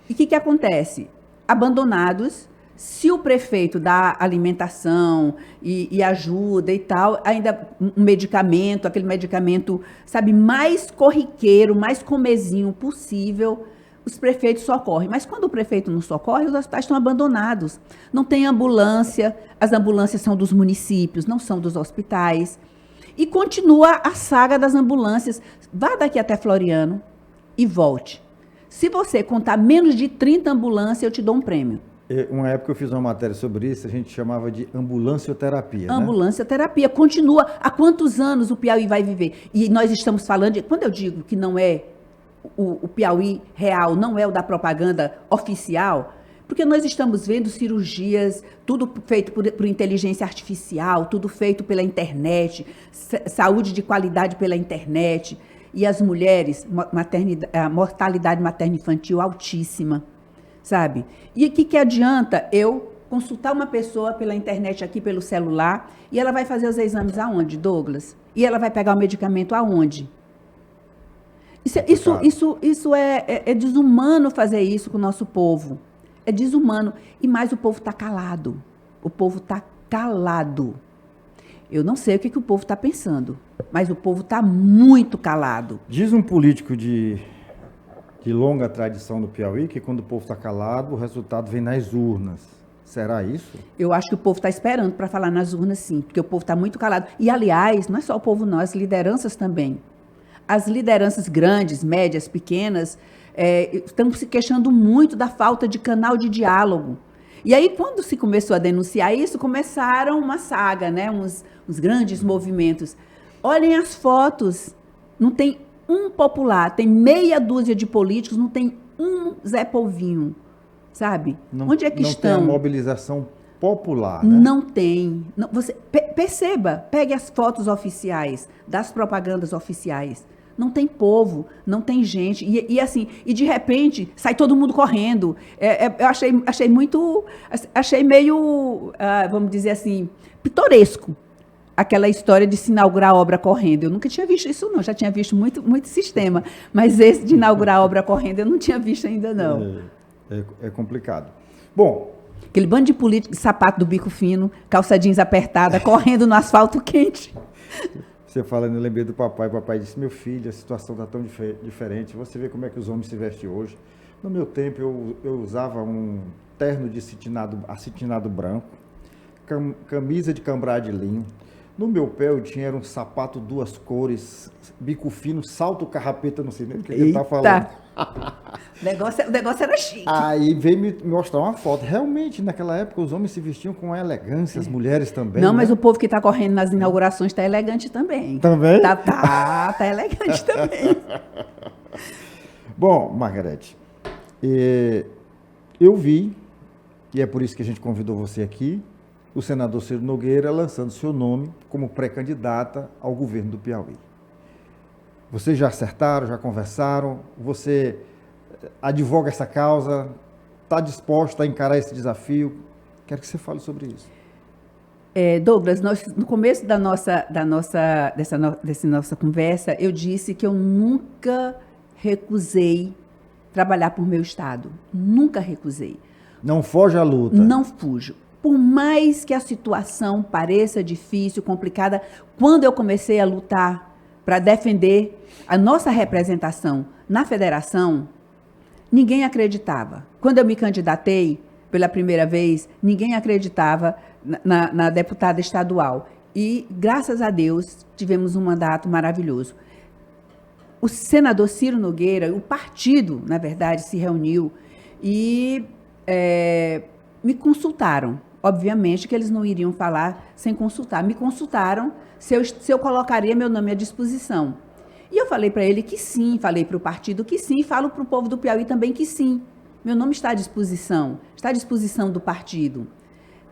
E o que acontece? Abandonados. Se o prefeito dá alimentação e ajuda e tal, ainda um medicamento, aquele medicamento, sabe, mais corriqueiro, mais comezinho possível, os prefeitos socorrem. Mas quando o prefeito não socorre, os hospitais estão abandonados. Não tem ambulância, as ambulâncias são dos municípios, não são dos hospitais. E continua a saga das ambulâncias. Vá daqui até Floriano e volte. Se você contar menos de 30 ambulâncias, eu te dou um prêmio. Uma época eu fiz uma matéria sobre isso, a gente chamava de ambulancioterapia. Ambulancioterapia. Continua. Há quantos anos o Piauí vai viver? E nós estamos falando, quando eu digo que não é o Piauí real, não é o da propaganda oficial, porque nós estamos vendo cirurgias, tudo feito por inteligência artificial, tudo feito pela internet, saúde de qualidade pela internet, e as mulheres, a mortalidade materno-infantil altíssima. Sabe? E o que adianta eu consultar uma pessoa pela internet aqui, pelo celular, e ela vai fazer os exames aonde, Douglas? E ela vai pegar o medicamento aonde? Isso é desumano fazer isso com o nosso povo. É desumano. E mais o povo está calado. O povo está calado. Eu não sei o que o povo está pensando, mas o povo está muito calado. Diz um político de longa tradição do Piauí, que quando o povo está calado, o resultado vem nas urnas. Será isso? Eu acho que o povo está esperando para falar nas urnas, sim, porque o povo está muito calado. E, aliás, não é só o povo não, as lideranças também. As lideranças grandes, médias, pequenas, estão se queixando muito da falta de canal de diálogo. E aí, quando se começou a denunciar isso, começaram uma saga, né? uns grandes movimentos. Olhem as fotos, não tem um popular, tem meia dúzia de políticos, não tem um Zé Polvinho, sabe? Onde é que estão? Não tem a mobilização popular, né? Não tem. Não, você perceba, pegue as fotos oficiais, das propagandas oficiais. Não tem povo, não tem gente. E assim, e de repente, sai todo mundo correndo. Eu achei meio, vamos dizer assim, pitoresco. Aquela história de se inaugurar a obra correndo. Eu nunca tinha visto isso, não. Já tinha visto muito sistema. Mas esse de inaugurar a obra correndo, eu não tinha visto ainda, não. É complicado. Bom... Aquele bando de político de sapato do bico fino, calça jeans apertada, correndo no asfalto quente. Você falando, eu lembrei do papai. O papai disse, meu filho, a situação está tão diferente. Você vê como é que os homens se vestem hoje. No meu tempo, eu usava um terno de acetinado branco, camisa de cambrá de linho. No meu pé, eu tinha um sapato duas cores, bico fino, salto carrapeta, não sei nem o que ele tá falando. O negócio era chique. Aí veio me mostrar uma foto. Realmente, naquela época, os homens se vestiam com elegância, as mulheres também. Não, né? mas o povo que está correndo nas inaugurações está elegante também. Também? Tá elegante também. Bom, Margarete, eu vi, e é por isso que a gente convidou você aqui, o senador Ciro Nogueira lançando seu nome como pré-candidata ao governo do Piauí. Vocês já acertaram, já conversaram? Você advoga essa causa? Está disposta a encarar esse desafio? Quero que você fale sobre isso. Douglas, no começo dessa nossa conversa, eu disse que eu nunca recusei trabalhar por meu estado. Nunca recusei. Não foge à luta. Não fujo. Por mais que a situação pareça difícil, complicada, quando eu comecei a lutar para defender a nossa representação na federação, ninguém acreditava. Quando eu me candidatei pela primeira vez, ninguém acreditava na deputada estadual. E, graças a Deus, tivemos um mandato maravilhoso. O senador Ciro Nogueira, o partido, na verdade, se reuniu e me consultaram. Obviamente que eles não iriam falar sem consultar. Me consultaram se eu colocaria meu nome à disposição. E eu falei para ele que sim, falei para o partido que sim, e falo para o povo do Piauí também que sim. Meu nome está à disposição do partido.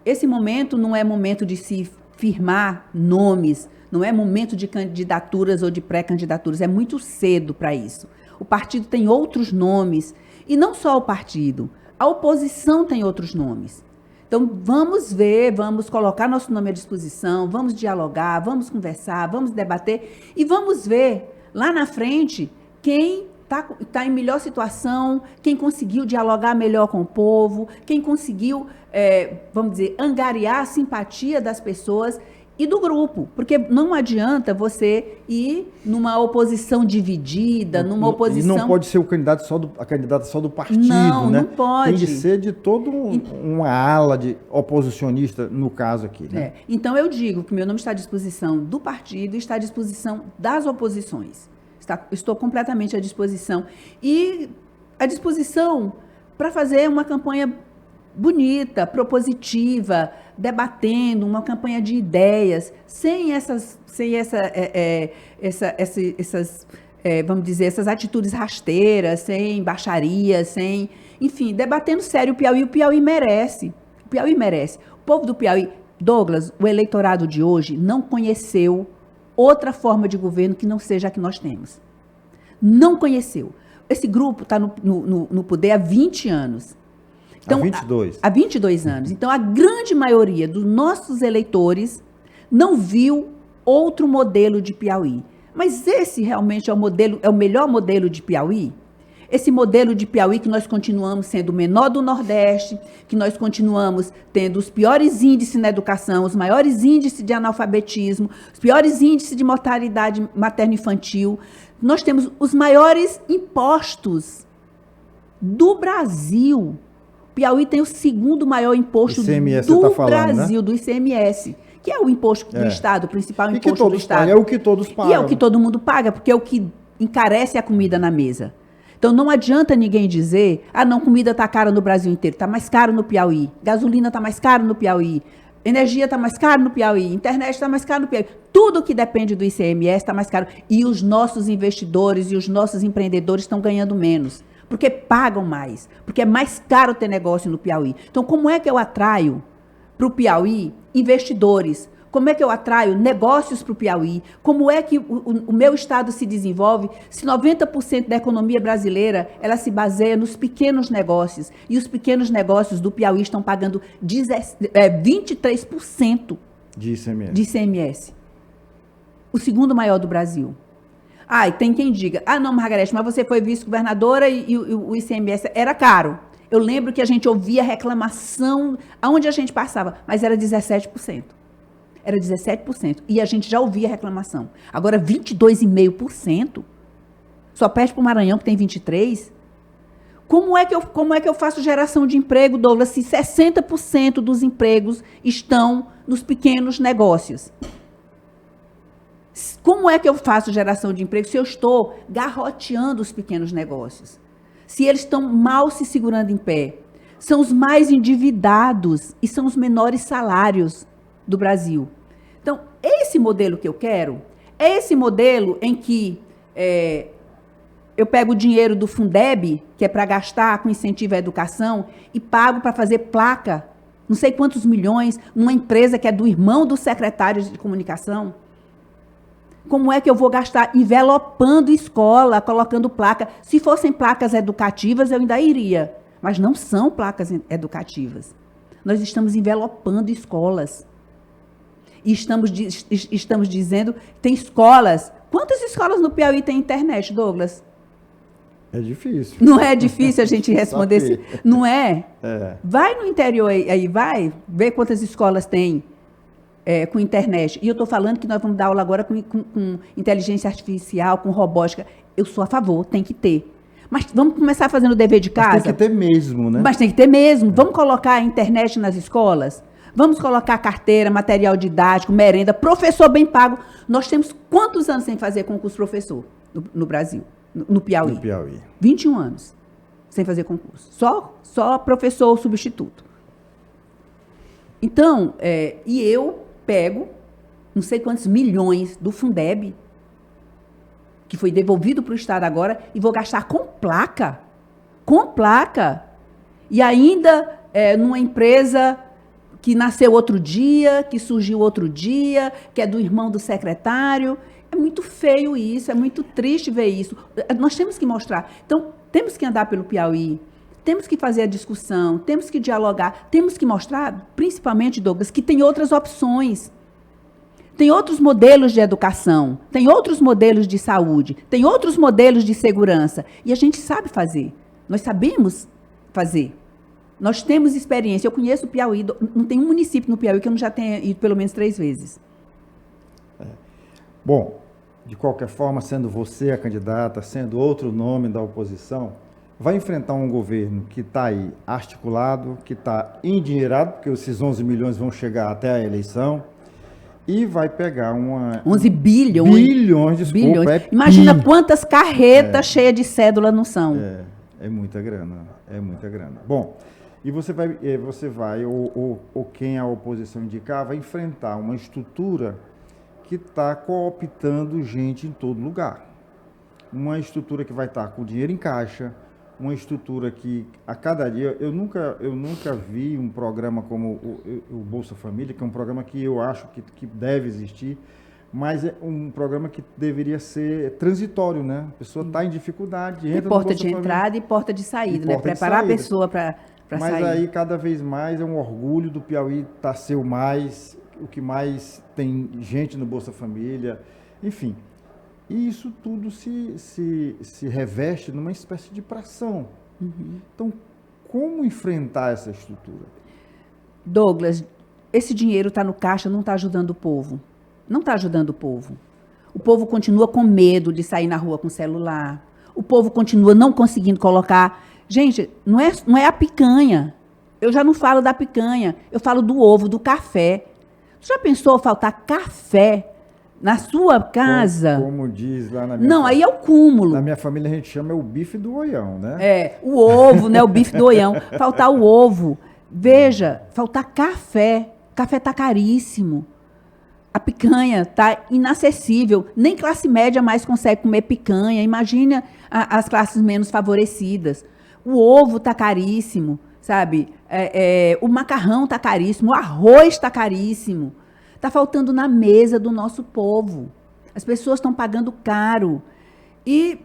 Esse momento não é momento de se firmar nomes, não é momento de candidaturas ou de pré-candidaturas, é muito cedo para isso. O partido tem outros nomes, e não só o partido, a oposição tem outros nomes. Então, vamos ver, vamos colocar nosso nome à disposição, vamos dialogar, vamos conversar, vamos debater e vamos ver lá na frente quem está em melhor situação, quem conseguiu dialogar melhor com o povo, quem conseguiu, vamos dizer, angariar a simpatia das pessoas e do grupo, porque não adianta você ir numa oposição dividida, numa oposição... E não pode ser a candidata só do partido, não, né? Não pode. Tem de ser de toda uma ala de oposicionista, no caso aqui, né? Então, eu digo que meu nome está à disposição do partido e está à disposição das oposições. Estou completamente à disposição. E à disposição para fazer uma campanha bonita, propositiva, debatendo, uma campanha de ideias, sem essas vamos dizer, essas atitudes rasteiras, sem baixarias, enfim, debatendo sério o Piauí merece. O Piauí merece. O povo do Piauí, Douglas, o eleitorado de hoje não conheceu outra forma de governo que não seja a que nós temos. Não conheceu. Esse grupo está no poder há 20 anos. Então, há 22. Há 22 anos. Então, a grande maioria dos nossos eleitores não viu outro modelo de Piauí. Mas esse realmente é o melhor modelo de Piauí? Esse modelo de Piauí que nós continuamos sendo o menor do Nordeste, que nós continuamos tendo os piores índices na educação, os maiores índices de analfabetismo, os piores índices de mortalidade materno-infantil. Nós temos os maiores impostos do Brasil. Piauí tem o segundo maior imposto ICMS, do falando, Brasil, né? Do ICMS, que é o imposto do Estado, o principal imposto do Estado. É o que todos pagam. E é o que todo mundo paga, porque é o que encarece a comida na mesa. Então, não adianta ninguém dizer, não, comida está cara no Brasil inteiro, está mais caro no Piauí, gasolina está mais caro no Piauí, energia está mais caro no Piauí, internet está mais caro no Piauí. Tudo que depende do ICMS está mais caro. E os nossos investidores e os nossos empreendedores estão ganhando menos, porque pagam mais, porque é mais caro ter negócio no Piauí. Então, como é que eu atraio para o Piauí investidores? Como é que eu atraio negócios para o Piauí? Como é que o meu estado se desenvolve se 90% da economia brasileira ela se baseia nos pequenos negócios? E os pequenos negócios do Piauí estão pagando 23% de ICMS. de ICMS. O segundo maior do Brasil. E tem quem diga, não, Margarete, mas você foi vice-governadora e o ICMS era caro. Eu lembro que a gente ouvia reclamação aonde a gente passava, mas era 17%. Era 17%. E a gente já ouvia reclamação. Agora, 22,5%. Só perde para o Maranhão, que tem 23%. Como é que eu faço geração de emprego, Douglas, se 60% dos empregos estão nos pequenos negócios? Como é que eu faço geração de emprego se eu estou garroteando os pequenos negócios? Se eles estão mal se segurando em pé? São os mais endividados e são os menores salários do Brasil. Então, esse modelo que eu quero é esse modelo em que eu pego o dinheiro do Fundeb, que é para gastar com incentivo à educação, e pago para fazer placa, não sei quantos milhões, numa empresa que é do irmão do secretário de comunicação. Como é que eu vou gastar envelopando escola, colocando placa? Se fossem placas educativas, eu ainda iria. Mas não são placas educativas. Nós estamos envelopando escolas. E estamos dizendo que tem escolas. Quantas escolas no Piauí tem internet, Douglas? É difícil. Não é difícil a gente responder. Não é? É? Vai no interior aí, vai ver quantas escolas tem com internet. E eu estou falando que nós vamos dar aula agora com inteligência artificial, com robótica. Eu sou a favor, tem que ter. Mas vamos começar fazendo o dever de casa? Mas tem que ter mesmo, né? Mas tem que ter mesmo. Vamos colocar a internet nas escolas? Vamos colocar carteira, material didático, merenda, professor bem pago. Nós temos quantos anos sem fazer concurso professor no Brasil, no Piauí? No Piauí. 21 anos sem fazer concurso. Só professor substituto. Então, e eu pego não sei quantos milhões do Fundeb, que foi devolvido para o Estado agora, e vou gastar com placa. Com placa. E ainda numa empresa que nasceu outro dia, que surgiu outro dia, que é do irmão do secretário. É muito feio isso, é muito triste ver isso. Nós temos que mostrar. Então, temos que andar pelo Piauí, temos que fazer a discussão, temos que dialogar, temos que mostrar, principalmente, Douglas, que tem outras opções. Tem outros modelos de educação, tem outros modelos de saúde, tem outros modelos de segurança. E a gente sabe fazer. Nós sabemos fazer. Nós temos experiência. Eu conheço o Piauí, não tem um município no Piauí que eu não já tenha ido pelo menos 3 vezes. Bom, de qualquer forma, sendo você a candidata, sendo outro nome da oposição, vai enfrentar um governo que está aí articulado, que está endinheirado, porque esses 11 milhões vão chegar até a eleição, e vai pegar 11 bilhões. Bilhões, desculpa. Bilhões. Imagina quantas carretas cheias de cédula não são. É muita grana, é muita grana. Bom, e você vai ou quem a oposição indicar, vai enfrentar uma estrutura que está cooptando gente em todo lugar. Uma estrutura que vai estar com dinheiro em caixa, uma estrutura que a cada dia... Eu nunca vi um programa como o Bolsa Família, que é um programa que eu acho que deve existir, mas é um programa que deveria ser transitório, né? A pessoa está em dificuldade, entra no Bolsa porta de entrada e porta de saída, né? Preparar a pessoa para sair. Mas aí, cada vez mais, é um orgulho do Piauí ser o que mais tem gente no Bolsa Família, enfim. E isso tudo se reveste numa espécie de pressão. Uhum. Então, como enfrentar essa estrutura? Douglas, esse dinheiro está no caixa, não está ajudando o povo. Não está ajudando o povo. O povo continua com medo de sair na rua com celular. O povo continua não conseguindo colocar... Gente, não é a picanha. Eu já não falo da picanha. Eu falo do ovo, do café. Você já pensou faltar café na sua casa? Como diz lá na minha Não, aí é o cúmulo. Na minha família a gente chama o bife do oião, né? O ovo, né? O bife do oião. Faltar o ovo. Veja, faltar café. Café está caríssimo. A picanha está inacessível. Nem classe média mais consegue comer picanha. Imagina as classes menos favorecidas. O ovo está caríssimo, sabe? O macarrão está caríssimo. O arroz está caríssimo. está faltando na mesa do nosso povo. As pessoas estão pagando caro. E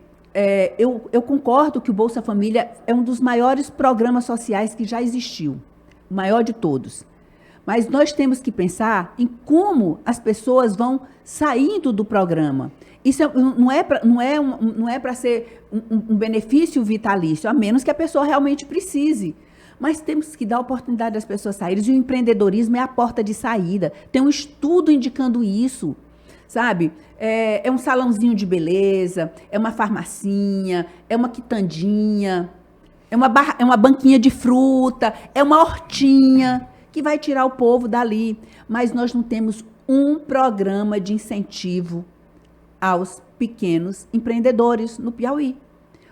eu concordo que o Bolsa Família é um dos maiores programas sociais que já existiu, o maior de todos. Mas nós temos que pensar em como as pessoas vão saindo do programa. Isso não é para ser um benefício vitalício, a menos que a pessoa realmente precise. Mas temos que dar a oportunidade das pessoas saírem. E o empreendedorismo é a porta de saída. Tem um estudo indicando isso, sabe? É um salãozinho de beleza, é uma farmacinha, é uma quitandinha, é uma banquinha de fruta, é uma hortinha que vai tirar o povo dali. Mas nós não temos um programa de incentivo aos pequenos empreendedores no Piauí.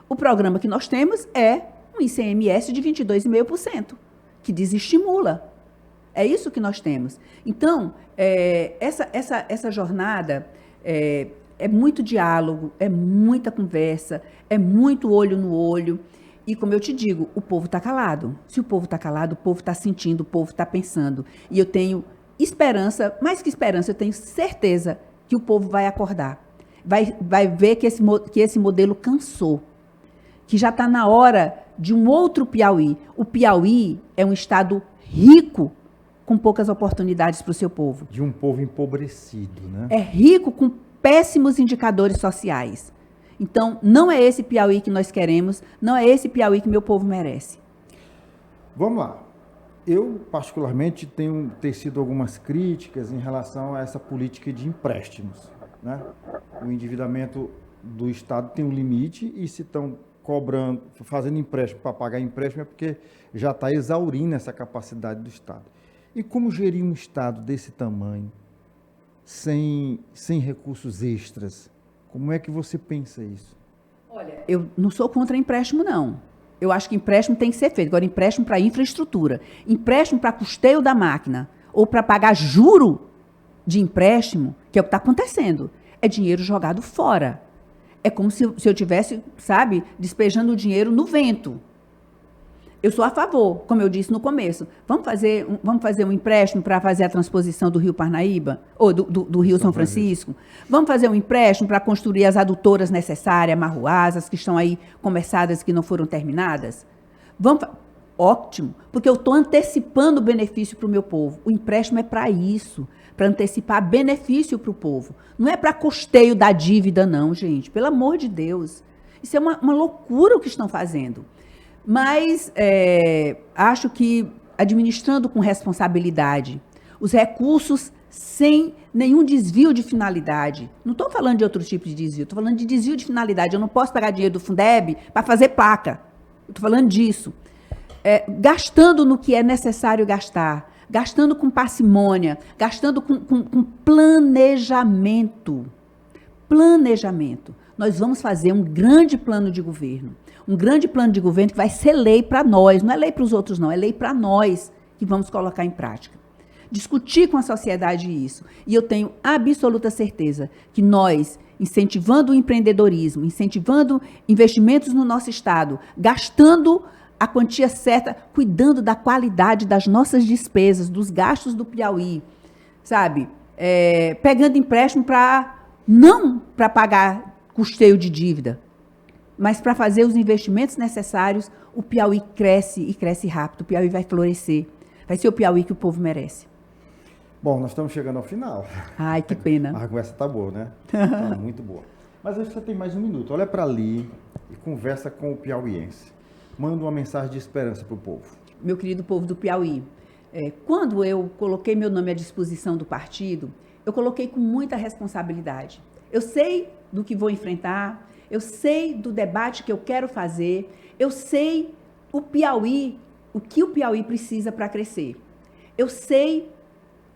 O programa que nós temos é um ICMS de 22,5%, que desestimula. É isso que nós temos. Então, essa jornada é muito diálogo, é muita conversa, é muito olho no olho. E, como eu te digo, o povo está calado. Se o povo está calado, o povo está sentindo, o povo está pensando. E eu tenho esperança, mais que esperança, eu tenho certeza que o povo vai acordar. Vai ver que esse modelo cansou. Que já está na hora de um outro Piauí. O Piauí é um estado rico, com poucas oportunidades para o seu povo. De um povo empobrecido, né? É rico com péssimos indicadores sociais. Então, não é esse Piauí que nós queremos, não é esse Piauí que meu povo merece. Vamos lá. Eu, particularmente, tenho tecido algumas críticas em relação a essa política de empréstimos, né? O endividamento do Estado tem um limite e se estão cobrando, fazendo empréstimo para pagar empréstimo é porque já está exaurindo essa capacidade do Estado. E como gerir um Estado desse tamanho, sem recursos extras? Como é que você pensa isso? Olha, eu não sou contra empréstimo, não. Eu acho que empréstimo tem que ser feito. Agora, empréstimo para infraestrutura, empréstimo para custeio da máquina, ou para pagar juro de empréstimo, que é o que está acontecendo, é dinheiro jogado fora. É como se eu tivesse, sabe, despejando o dinheiro no vento. Eu sou a favor, como eu disse no começo. Vamos fazer um empréstimo para fazer a transposição do Rio Parnaíba? Ou do Rio São Francisco? Vamos fazer um empréstimo para construir as adutoras necessárias, marruasas, que estão aí começadas e que não foram terminadas? Ótimo, porque eu estou antecipando o benefício para o meu povo. O empréstimo é para isso, para antecipar benefício para o povo. Não é para custeio da dívida, não, gente. Pelo amor de Deus. Isso é uma loucura o que estão fazendo. Mas acho que, administrando com responsabilidade, os recursos sem nenhum desvio de finalidade. Não estou falando de outro tipo de desvio, estou falando de desvio de finalidade. Eu não posso pegar dinheiro do Fundeb para fazer placa. Estou falando disso. Gastando no que é necessário gastar, gastando com parcimônia, gastando com planejamento. Planejamento. Nós vamos fazer um grande plano de governo. Um grande plano de governo que vai ser lei para nós. Não é lei para os outros, não. É lei para nós que vamos colocar em prática. Discutir com a sociedade isso. E eu tenho absoluta certeza que nós, incentivando o empreendedorismo, incentivando investimentos no nosso Estado, gastando a quantia certa, cuidando da qualidade das nossas despesas, dos gastos do Piauí, sabe? Pegando empréstimo não para pagar custeio de dívida, mas para fazer os investimentos necessários. O Piauí cresce e cresce rápido. O Piauí vai florescer. Vai ser o Piauí que o povo merece. Bom, nós estamos chegando ao final. Ai, que pena. A conversa está boa, né? Tá muito boa. Mas você tem mais um minuto. Olha para ali e conversa com o piauiense. Manda uma mensagem de esperança para o povo. Meu querido povo do Piauí, quando eu coloquei meu nome à disposição do partido, eu coloquei com muita responsabilidade. Eu sei do que vou enfrentar, eu sei do debate que eu quero fazer, eu sei o que o Piauí precisa para crescer. Eu sei,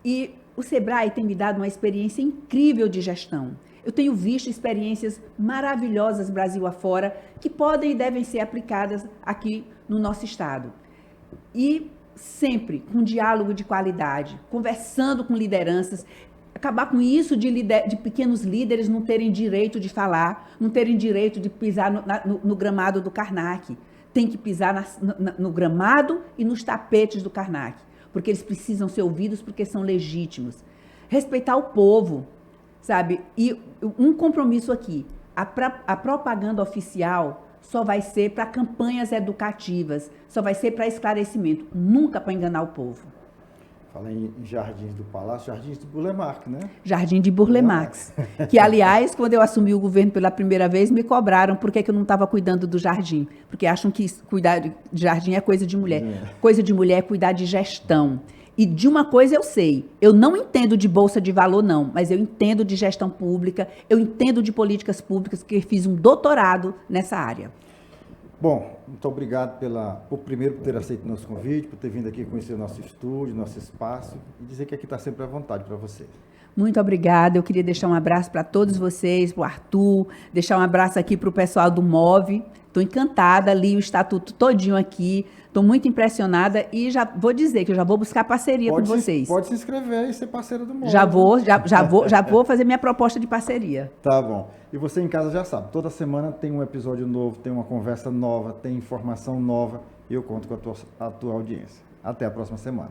e o Sebrae tem me dado uma experiência incrível de gestão. Eu tenho visto experiências maravilhosas Brasil afora que podem e devem ser aplicadas aqui no nosso estado. E sempre com diálogo de qualidade, conversando com lideranças, acabar com isso de pequenos líderes não terem direito de falar, não terem direito de pisar no gramado do Karnak. Tem que pisar no gramado e nos tapetes do Karnak, porque eles precisam ser ouvidos porque são legítimos. respeitar o povo, sabe? E um compromisso aqui, a propaganda oficial só vai ser para campanhas educativas, só vai ser para esclarecimento, nunca para enganar o povo. Fala em Jardins do Palácio, Jardins de Burle Marx, né? Jardim de Burle Marx. Que, aliás, quando eu assumi o governo pela primeira vez, me cobraram por que eu não estava cuidando do jardim. Porque acham que cuidar de jardim é coisa de mulher. Coisa de mulher é cuidar de gestão. E de uma coisa eu sei, eu não entendo de bolsa de valor, não, mas eu entendo de gestão pública, eu entendo de políticas públicas, porque fiz um doutorado nessa área. Bom, muito obrigado por primeiro por ter aceito o nosso convite, por ter vindo aqui conhecer o nosso estúdio, nosso espaço e dizer que aqui está sempre à vontade para você. Muito obrigada. Eu queria deixar um abraço para todos vocês, para o Arthur, deixar um abraço aqui para o pessoal do MOVE. Estou encantada, li o estatuto todinho aqui, estou muito impressionada e já vou dizer que eu já vou buscar parceria com vocês. Pode se inscrever e ser parceiro do MOVE. Já vou fazer minha proposta de parceria. Tá bom. E você em casa já sabe, toda semana tem um episódio novo, tem uma conversa nova, tem informação nova e eu conto com a tua audiência. Até a próxima semana.